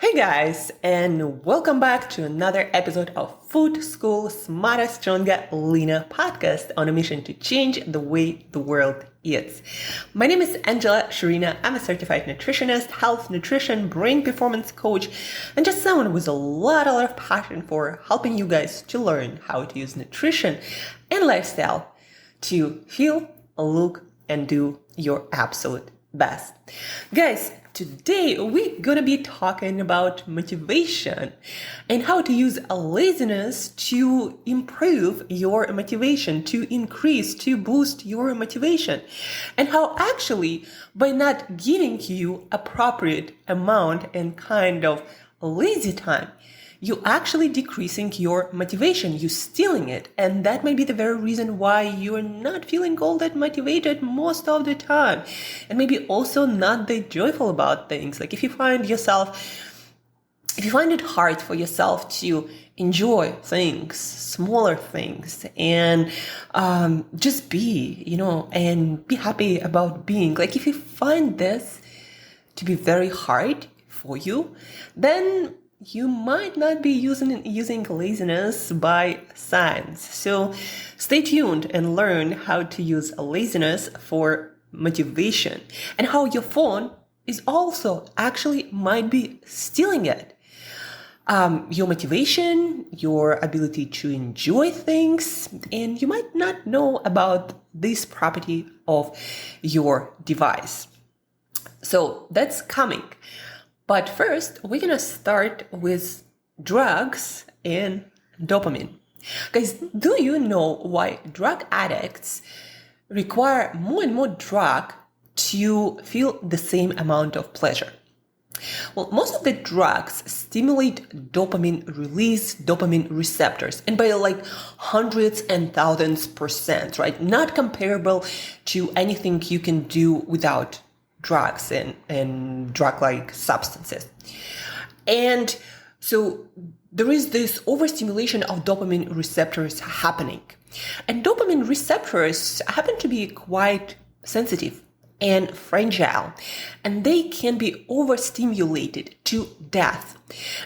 Hey guys, and welcome back to another episode of Food School Smarter, Stronger, Leaner podcast on a mission to change the way the world eats. My name is Shurina. I'm a certified nutritionist, health, nutrition, brain performance coach, and just someone with a lot of passion for helping you guys to learn how to use nutrition and lifestyle to feel, look, and do your absolute best. Guys, today we're gonna be talking about motivation and how to use laziness to improve your motivation, to increase, to boost your motivation, and how actually by not giving you appropriate amount and kind of lazy time, you actually decreasing your motivation, you stealing it. And that may be the very reason why you're not feeling all that motivated most of the time. And maybe also not that joyful about things. Like if you find it hard for yourself to enjoy things, smaller things, and just be, and be happy about being. Like if you find this to be very hard for you, then you might not be using laziness by science. So stay tuned and learn how to use laziness for motivation and how your phone is also actually might be stealing it. Your motivation, your ability to enjoy things, and you might not know about this property of your device. So that's coming. But first, we're going to start with drugs and dopamine. Guys, do you know why drug addicts require more and more drug to feel the same amount of pleasure? Well, most of the drugs stimulate dopamine release, dopamine receptors, and by like hundreds and thousands %, right? Not comparable to anything you can do without drugs and drug-like substances. And so there is this overstimulation of dopamine receptors happening. And dopamine receptors happen to be quite sensitive and fragile, and they can be overstimulated to death.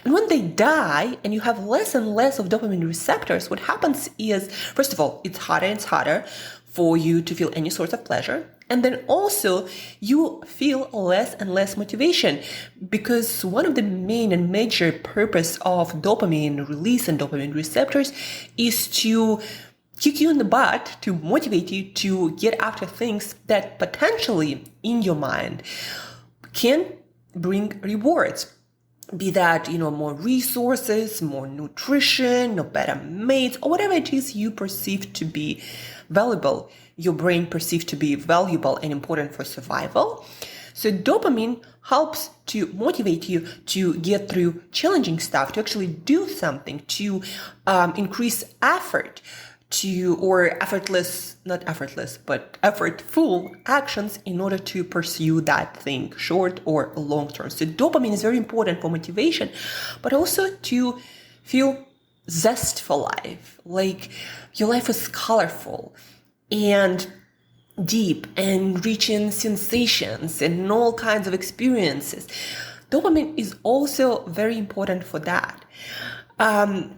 And when they die and you have less and less of dopamine receptors, what happens is, first of all, it's harder and harder for you to feel any sort of pleasure. And then also you feel less and less motivation, because one of the main and major purpose of dopamine release and dopamine receptors is to kick you in the butt, to motivate you to get after things that potentially in your mind can bring rewards. Be that, more resources, more nutrition, or better mates, or whatever it is you perceive to be valuable, your brain perceives to be valuable and important for survival. So dopamine helps to motivate you to get through challenging stuff, to actually do something, to increase effort, effortful actions in order to pursue that thing, short or long term. So dopamine is very important for motivation, but also to feel zest for life. Like your life is colorful and deep and rich in sensations and all kinds of experiences. Dopamine is also very important for that. And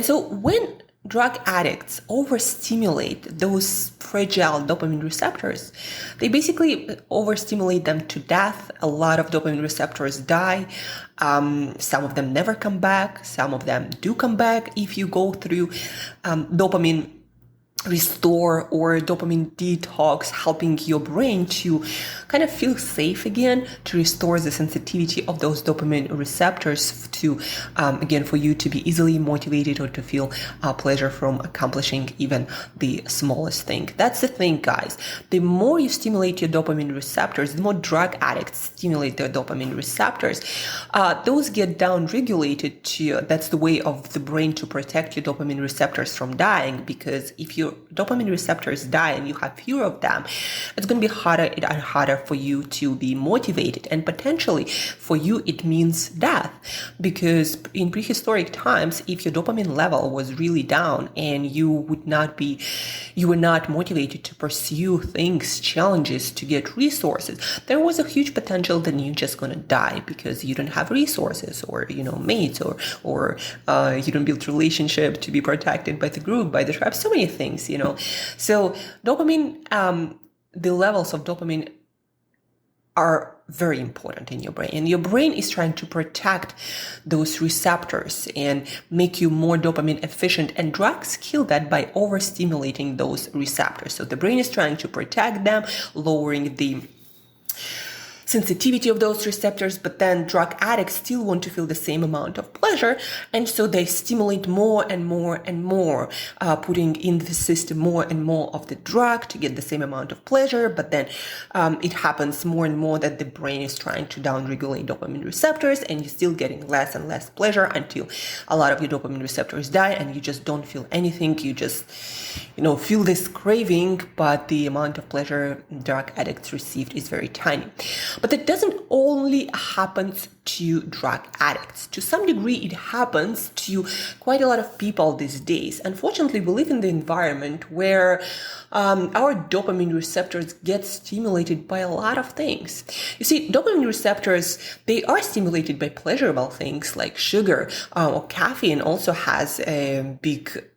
so when drug addicts overstimulate those fragile dopamine receptors, they basically overstimulate them to death. A lot of dopamine receptors die. Some of them never come back. Some of them do come back if you go through dopamine restore or dopamine detox, helping your brain to kind of feel safe again, to restore the sensitivity of those dopamine receptors to, again, for you to be easily motivated or to feel pleasure from accomplishing even the smallest thing. That's the thing, guys. The more you stimulate your dopamine receptors, the more drug addicts stimulate their dopamine receptors. Those get down-regulated to, that's the way of the brain to protect your dopamine receptors from dying, because if your dopamine receptors die and you have fewer of them, it's going to be harder and harder for you to be motivated. And potentially for you, it means death. Because in prehistoric times, if your dopamine level was really down and you were not motivated to pursue things, challenges, to get resources, there was a huge potential that you're just going to die because you don't have resources or, mates or you don't build relationship to be protected by the group, by the tribe, so many things, So dopamine, the levels of dopamine are very important in your brain, and your brain is trying to protect those receptors and make you more dopamine efficient, and drugs kill that by overstimulating those receptors. So the brain is trying to protect them, lowering the sensitivity of those receptors, but then drug addicts still want to feel the same amount of pleasure, and so they stimulate more and more and more, putting in the system more and more of the drug to get the same amount of pleasure. But then it happens more and more that the brain is trying to downregulate dopamine receptors, and you're still getting less and less pleasure until a lot of your dopamine receptors die and you just don't feel anything. You just feel this craving, but the amount of pleasure drug addicts received is very tiny. But that doesn't only happen to drug addicts. To some degree, it happens to quite a lot of people these days. Unfortunately, we live in the environment where our dopamine receptors get stimulated by a lot of things. You see, dopamine receptors, they are stimulated by pleasurable things like sugar, or caffeine also has a big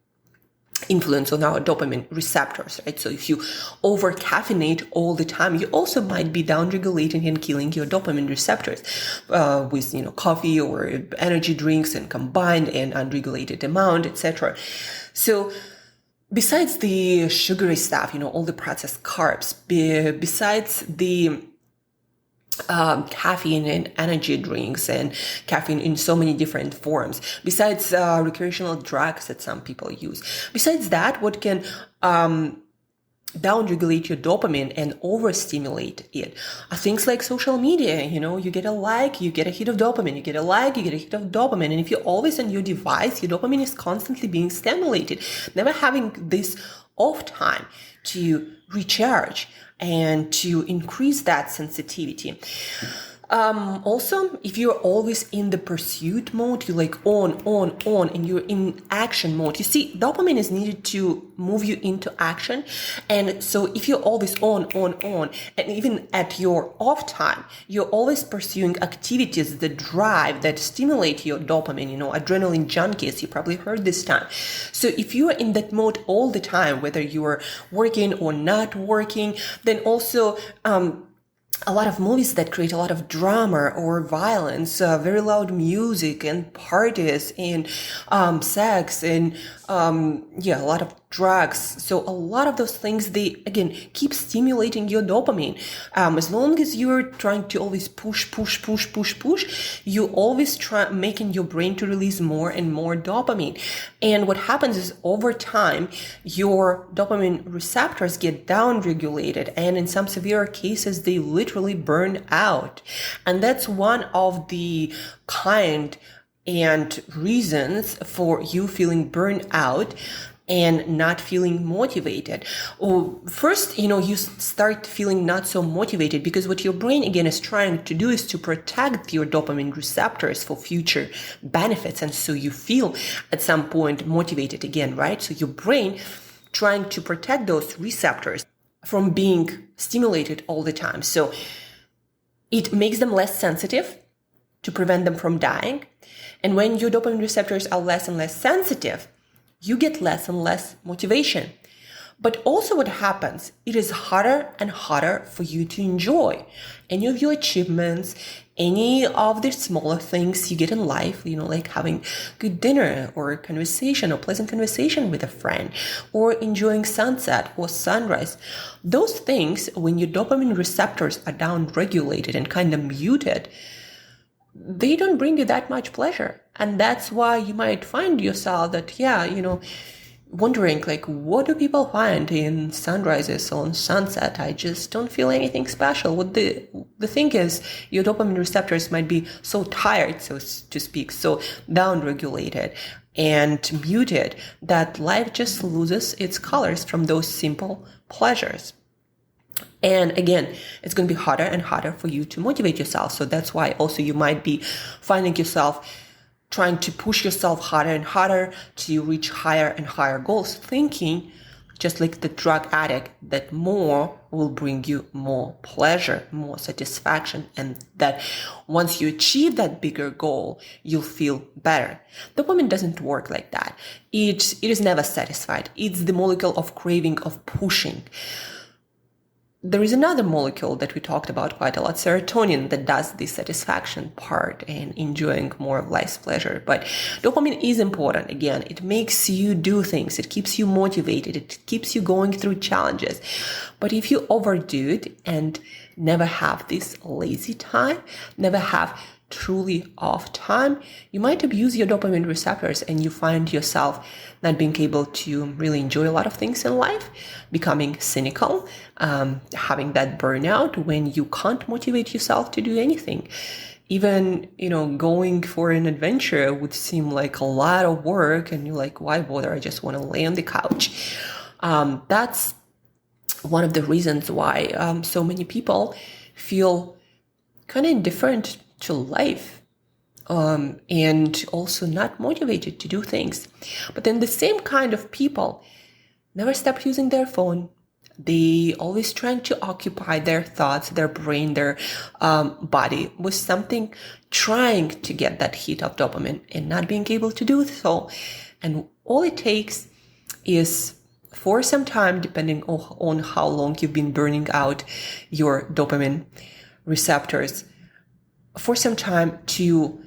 influence on our dopamine receptors, right? So if you over caffeinate all the time, you also might be downregulating and killing your dopamine receptors with coffee or energy drinks and combined and unregulated amount, etc. So besides the sugary stuff, all the processed carbs, besides the caffeine and energy drinks and caffeine in so many different forms, besides recreational drugs that some people use. Besides that, what can downregulate your dopamine and overstimulate it are things like social media. You get a like, you get a hit of dopamine, you get a like, you get a hit of dopamine. And if you're always on your device, your dopamine is constantly being stimulated, never having this off time to recharge and to increase that sensitivity. Also, if you're always in the pursuit mode, you're like on, and you're in action mode. You see, dopamine is needed to move you into action. And so if you're always on, and even at your off time, you're always pursuing activities that drive, that stimulate your dopamine, adrenaline junkies, you probably heard this time. So if you are in that mode all the time, whether you are working or not working, then also, a lot of movies that create a lot of drama or violence, very loud music and parties and sex and a lot of drugs. So a lot of those things, they again keep stimulating your dopamine. As long as you're trying to always push, you always try making your brain to release more and more dopamine. And what happens is over time, your dopamine receptors get downregulated, and in some severe cases, they literally burn out. And that's one of the kind and reasons for you feeling burned out and not feeling motivated. First, you start feeling not so motivated because what your brain again is trying to do is to protect your dopamine receptors for future benefits. And so you feel at some point motivated again, right? So your brain trying to protect those receptors from being stimulated all the time. So it makes them less sensitive to prevent them from dying. And when your dopamine receptors are less and less sensitive, you get less and less motivation. But also what happens, it is harder and harder for you to enjoy any of your achievements, any of the smaller things you get in life, like having good dinner or a conversation or pleasant conversation with a friend or enjoying sunset or sunrise. Those things, when your dopamine receptors are down-regulated and kind of muted, they don't bring you that much pleasure. And that's why you might find yourself that, wondering what do people find in sunrises or sunset? I just don't feel anything special. What the thing is, your dopamine receptors might be so tired, so to speak, so down-regulated. and muted, that life just loses its colors from those simple pleasures. And again, it's going to be harder and harder for you to motivate yourself. So that's why also you might be finding yourself trying to push yourself harder and harder to reach higher and higher goals, thinking, just like the drug addict, that more will bring you more pleasure, more satisfaction, and that once you achieve that bigger goal, you'll feel better. Dopamine doesn't work like that. It is never satisfied. It's the molecule of craving, of pushing. There is another molecule that we talked about quite a lot, serotonin, that does the satisfaction part and enjoying more of life's pleasure. But dopamine is important. Again, it makes you do things. It keeps you motivated. It keeps you going through challenges. But if you overdo it and never have this lazy time, never have truly off time, you might abuse your dopamine receptors and you find yourself not being able to really enjoy a lot of things in life, becoming cynical, having that burnout when you can't motivate yourself to do anything. Even, going for an adventure would seem like a lot of work and you're like, why bother? I just want to lay on the couch. That's one of the reasons why so many people feel kind of indifferent to life, and also not motivated to do things. But then the same kind of people never stop using their phone. They always trying to occupy their thoughts, their brain, their body with something, trying to get that hit of dopamine and not being able to do so. And all it takes is for some time, depending on how long you've been burning out your dopamine receptors, for some time to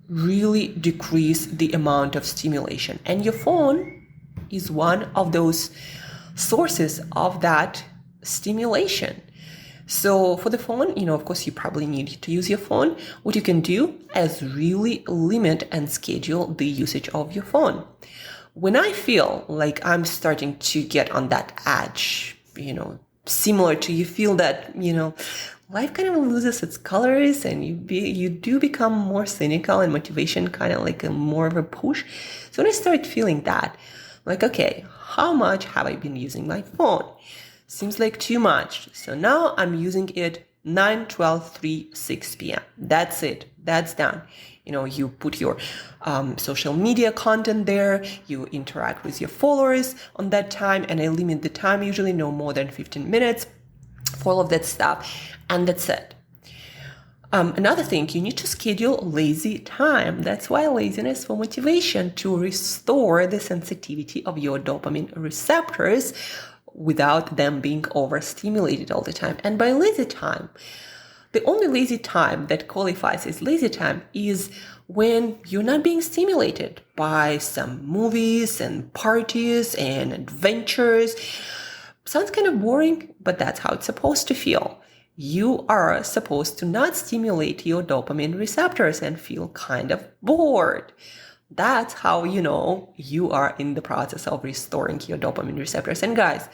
really decrease the amount of stimulation. And your phone is one of those sources of that stimulation. So for the phone, of course, you probably need to use your phone. What you can do is really limit and schedule the usage of your phone. When I feel like I'm starting to get on that edge, similar to you feel that, life kind of loses its colors and you do become more cynical and motivation kind of like more of a push. So when I start feeling that, like, okay, how much have I been using my phone? Seems like too much. So now I'm using it 9, 12, 3, 6 p.m. That's it. That's done. You put your social media content there, you interact with your followers on that time, and I limit the time, usually no more than 15 minutes for all of that stuff. And that's it. Another thing, you need to schedule lazy time. That's why laziness for motivation, to restore the sensitivity of your dopamine receptors without them being overstimulated all the time. And by lazy time, the only lazy time that qualifies as lazy time is when you're not being stimulated by some movies and parties and adventures. Sounds kind of boring, but that's how it's supposed to feel. You are supposed to not stimulate your dopamine receptors and feel kind of bored. That's how you are in the process of restoring your dopamine receptors. And guys,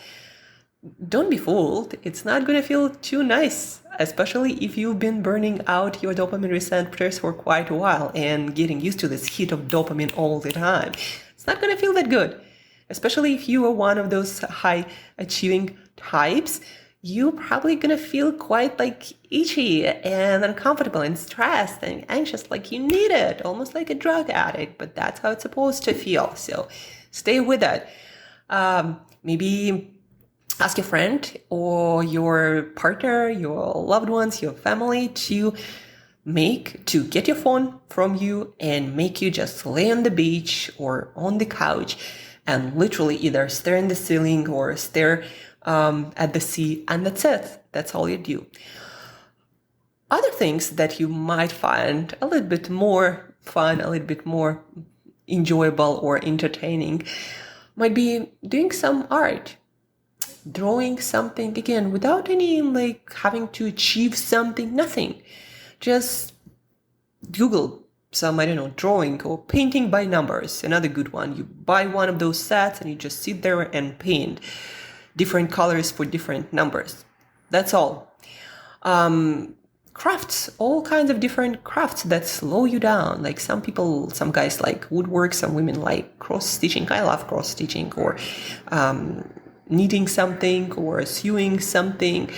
don't be fooled. It's not going to feel too nice, especially if you've been burning out your dopamine receptors for quite a while and getting used to this hit of dopamine all the time. It's not going to feel that good, especially if you are one of those high achieving types. You're probably going to feel quite like itchy and uncomfortable and stressed and anxious, like you need it, almost like a drug addict, but that's how it's supposed to feel. So stay with it. Maybe ask your friend or your partner, your loved ones, your family to get your phone from you and make you just lay on the beach or on the couch and literally either stare in the ceiling or stare at the sea, and that's it. That's all you do. Other things that you might find a little bit more fun, a little bit more enjoyable or entertaining might be doing some art, drawing something, again, without any having to achieve something, nothing. Just Google some, drawing or painting by numbers. Another good one. You buy one of those sets and you just sit there and paint different colors for different numbers. That's all. crafts, all kinds of different crafts that slow you down. Like some guys like woodwork, some women like cross stitching. I love cross stitching, or knitting something, or sewing something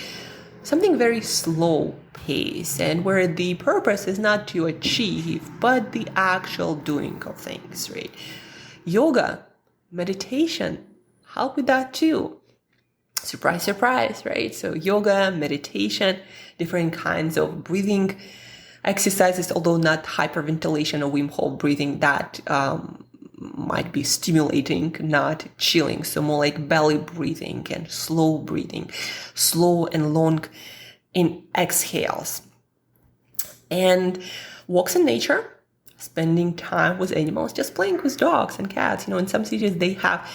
very slow pace, and where the purpose is not to achieve, but the actual doing of things, right? Yoga, meditation, help with that too. Surprise, surprise, right? So yoga, meditation, different kinds of breathing exercises, although not hyperventilation or Wim Hof breathing, that might be stimulating, not chilling. So more like belly breathing and slow breathing, slow and long in exhales. And walks in nature, spending time with animals, just playing with dogs and cats. In some cities they have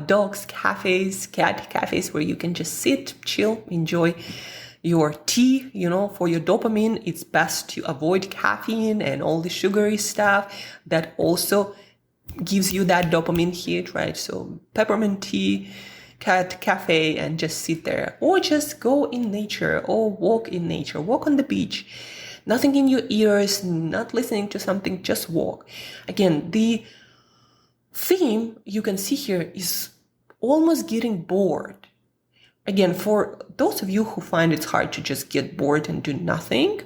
dogs cafes, cat cafes, where you can just sit, chill, enjoy your tea. For your dopamine, it's best to avoid caffeine and all the sugary stuff that also gives you that dopamine hit, right? So peppermint tea, cat cafe, and just sit there, or just go in nature, or walk in nature, walk on the beach. Nothing in your ears, not listening to something, just walk. Again, the theme you can see here is almost getting bored. Again, for those of you who find it's hard to just get bored and do nothing,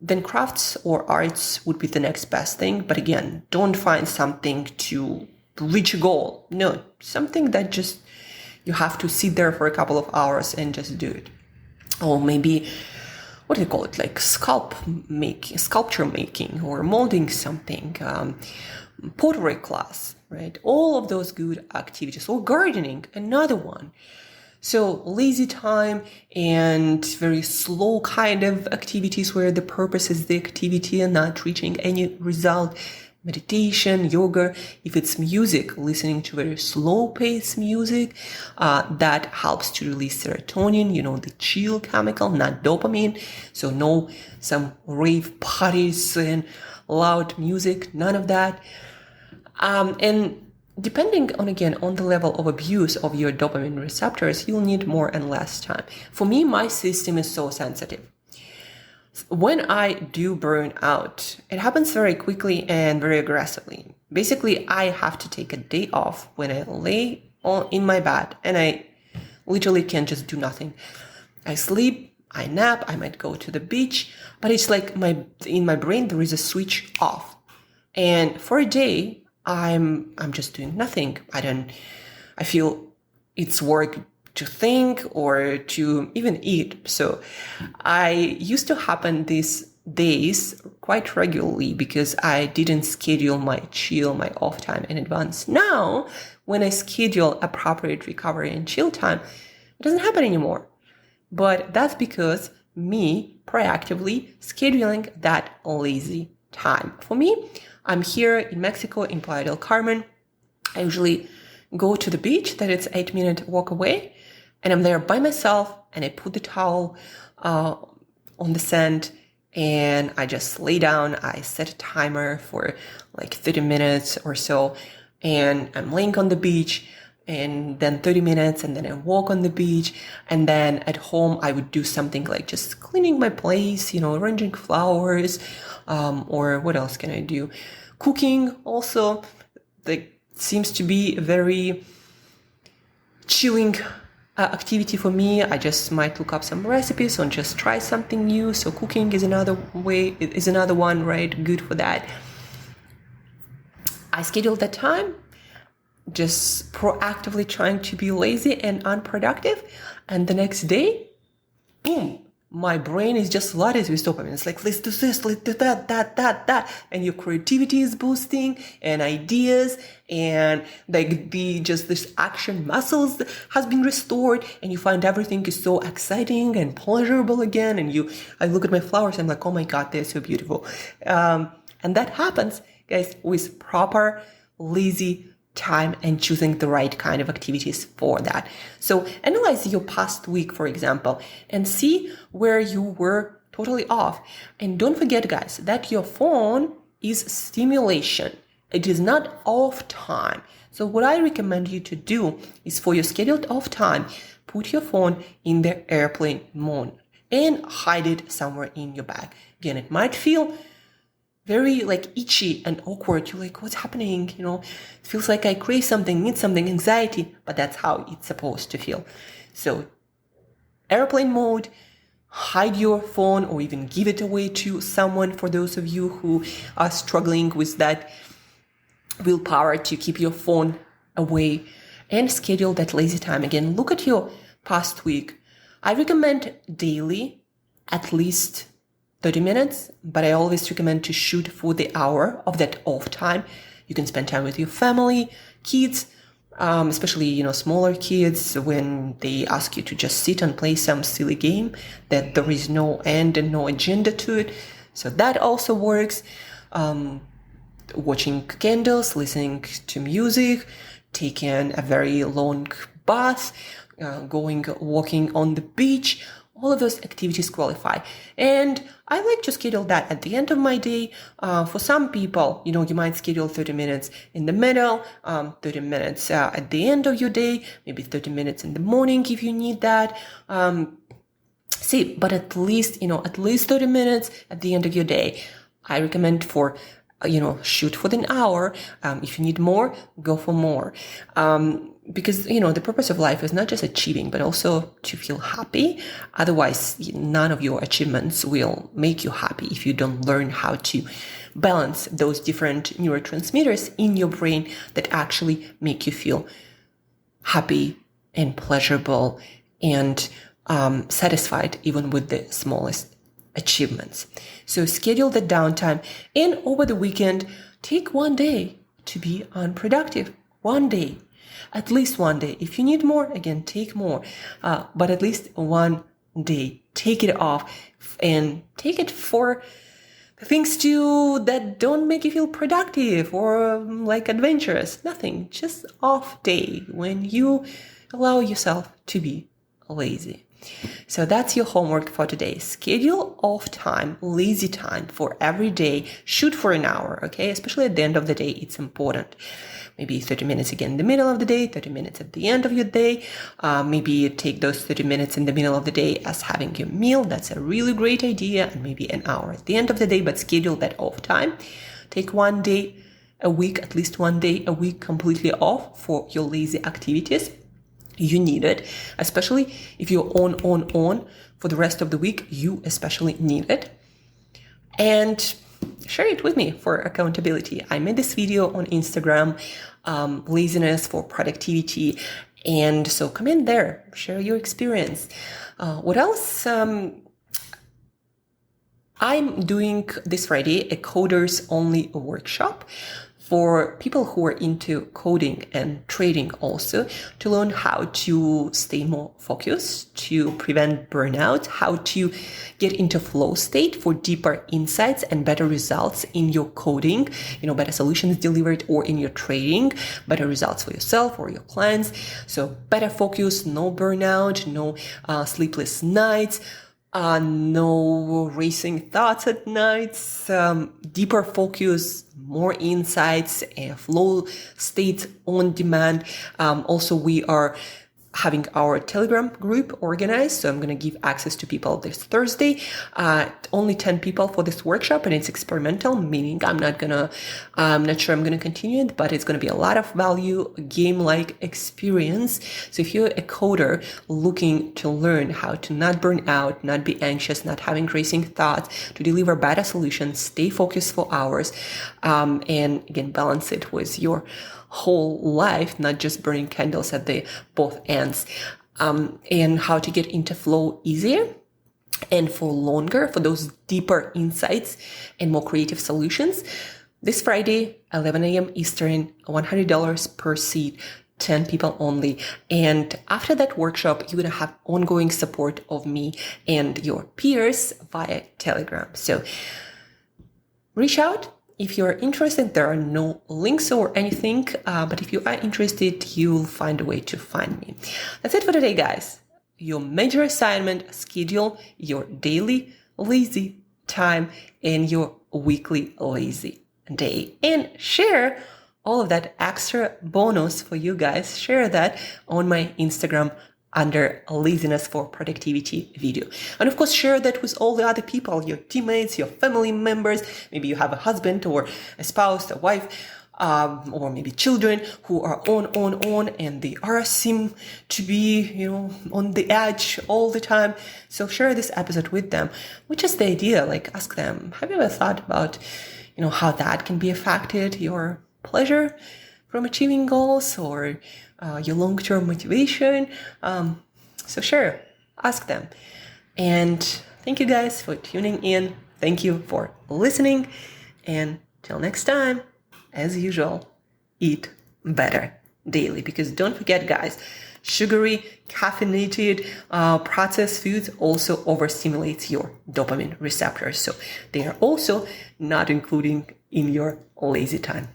then crafts or arts would be the next best thing. But again, don't find something to reach a goal. No, something that just you have to sit there for a couple of hours and just do it. Or maybe, what do you call it? Like sculpture making, or molding something, pottery class, right? All of those good activities, or gardening, another one. So lazy time and very slow kind of activities where the purpose is the activity and not reaching any result. Meditation, yoga, if it's music, listening to very slow pace music, that helps to release serotonin, the chill chemical, not dopamine. So no, some rave parties and loud music, none of that. And depending on the level of abuse of your dopamine receptors, you'll need more and less time. For me, my system is so sensitive. When I do burn out, it happens very quickly and very aggressively. Basically, I have to take a day off when I lay in my bed, and I literally can just do nothing. I sleep, I nap, I might go to the beach, but it's like in my brain there is a switch off. And for a day, I'm just doing nothing. I feel it's work to think or to even eat. So I used to happen these days quite regularly because I didn't schedule my off time in advance. Now, when I schedule appropriate recovery and chill time, it doesn't happen anymore. But that's because me proactively scheduling that lazy time. For me, I'm here in Mexico, in Playa del Carmen. I usually go to the beach that it's 8-minute walk away, and I'm there by myself, and I put the towel on the sand, and I just lay down. I set a timer for like 30 minutes or so, and I'm laying on the beach, and then 30 minutes, and then I walk on the beach, and then at home I would do something like just cleaning my place, arranging flowers, or what else can I do? Cooking also, seems to be a very chilling activity for me. I just might look up some recipes and just try something new. So cooking is another one, right? Good for that. I schedule that time, just proactively trying to be lazy and unproductive. And the next day, boom, my brain is just flooded with dopamine. It's like, let's do this, let's do that. And your creativity is boosting, and ideas, and this action muscles has been restored, and you find everything is so exciting and pleasurable again. And I look at my flowers, and I'm like, oh my God, they're so beautiful. And that happens, guys, with proper lazy time and choosing the right kind of activities for that. So analyze your past week, for example, and see where you were totally off. And don't forget, guys, that your phone is stimulation. It is not off time. So what I recommend you to do is, for your scheduled off time, put your phone in the airplane mode. and hide it somewhere in your bag. Again, it might feel very itchy and awkward. You're like, what's happening? It feels like I crave something, need something, anxiety, but that's how it's supposed to feel. So airplane mode, hide your phone or even give it away to someone for those of you who are struggling with that willpower to keep your phone away, and schedule that lazy time. Again, look at your past week. I recommend daily, at least 30 minutes, but I always recommend to shoot for the hour of that off time. You can spend time with your family, kids, especially, smaller kids, when they ask you to just sit and play some silly game that there is no end and no agenda to it. So that also works. Watching candles, listening to music, taking a very long bath, walking on the beach, all of those activities qualify. And I like to schedule that at the end of my day. For some people, you might schedule 30 minutes in the middle, 30 minutes at the end of your day, maybe 30 minutes in the morning if you need that. But at least 30 minutes at the end of your day. I recommend for shoot for an hour. If you need more, go for more. Because, the purpose of life is not just achieving, but also to feel happy. Otherwise, none of your achievements will make you happy if you don't learn how to balance those different neurotransmitters in your brain that actually make you feel happy and pleasurable and satisfied even with the smallest achievements. So schedule the downtime, and over the weekend, take one day to be unproductive. One day, at least one day. If you need more, again, take more. But at least one day, take it off and take it for things that don't make you feel productive or adventurous. Nothing, just off day when you allow yourself to be lazy. So that's your homework for today. Schedule off time, lazy time for every day. Shoot for an hour, okay? Especially at the end of the day, it's important. Maybe 30 minutes again in the middle of the day, 30 minutes at the end of your day. Maybe you take those 30 minutes in the middle of the day as having your meal. That's a really great idea. And maybe an hour at the end of the day, but schedule that off time. Take one day a week, at least one day a week completely off for your lazy activities. You need it, especially if you're on for the rest of the week. You especially need it. And share it with me for accountability. I made this video on Instagram, Laziness for Productivity. And so come in there, share your experience. What else? I'm doing this Friday a coders only workshop for people who are into coding and trading also, to learn how to stay more focused, to prevent burnout, how to get into flow state for deeper insights and better results in your coding, better solutions delivered, or in your trading, better results for yourself or your clients. So better focus, no burnout, no sleepless nights, no racing thoughts at nights, deeper focus, more insights, flow states on demand. Also, we are having our Telegram group organized. So I'm going to give access to people this Thursday. Only 10 people for this workshop, and it's experimental, meaning I'm not sure I'm going to continue it, but it's going to be a lot of value, game-like experience. So if you're a coder looking to learn how to not burn out, not be anxious, not having racing thoughts, to deliver better solutions, stay focused for hours, and again, balance it with your whole life, not just burning candles at the both ends, and how to get into flow easier and for longer, for those deeper insights and more creative solutions. This Friday, 11 a.m. Eastern, $100 per seat, 10 people only. And after that workshop, you're going to have ongoing support of me and your peers via Telegram. So reach out. If you're interested, there are no links or anything, but if you are interested, you'll find a way to find me. That's it for today, guys. Your major assignment: schedule your daily lazy time and your weekly lazy day, and share all of that extra bonus for you guys. Share that on my Instagram under Laziness for Productivity video. And of course, share that with all the other people, your teammates, your family members. Maybe you have a husband or a spouse, a wife, or maybe children who are on, and they seem to be, on the edge all the time. So share this episode with them, which is the idea. Like, ask them, have you ever thought about, how that can be affected your pleasure from achieving goals or your long-term motivation? So share, ask them. And thank you guys for tuning in. Thank you for listening. And till next time, as usual, eat better daily. Because don't forget, guys, sugary, caffeinated, processed foods also overstimulates your dopamine receptors. So they are also not including in your lazy time.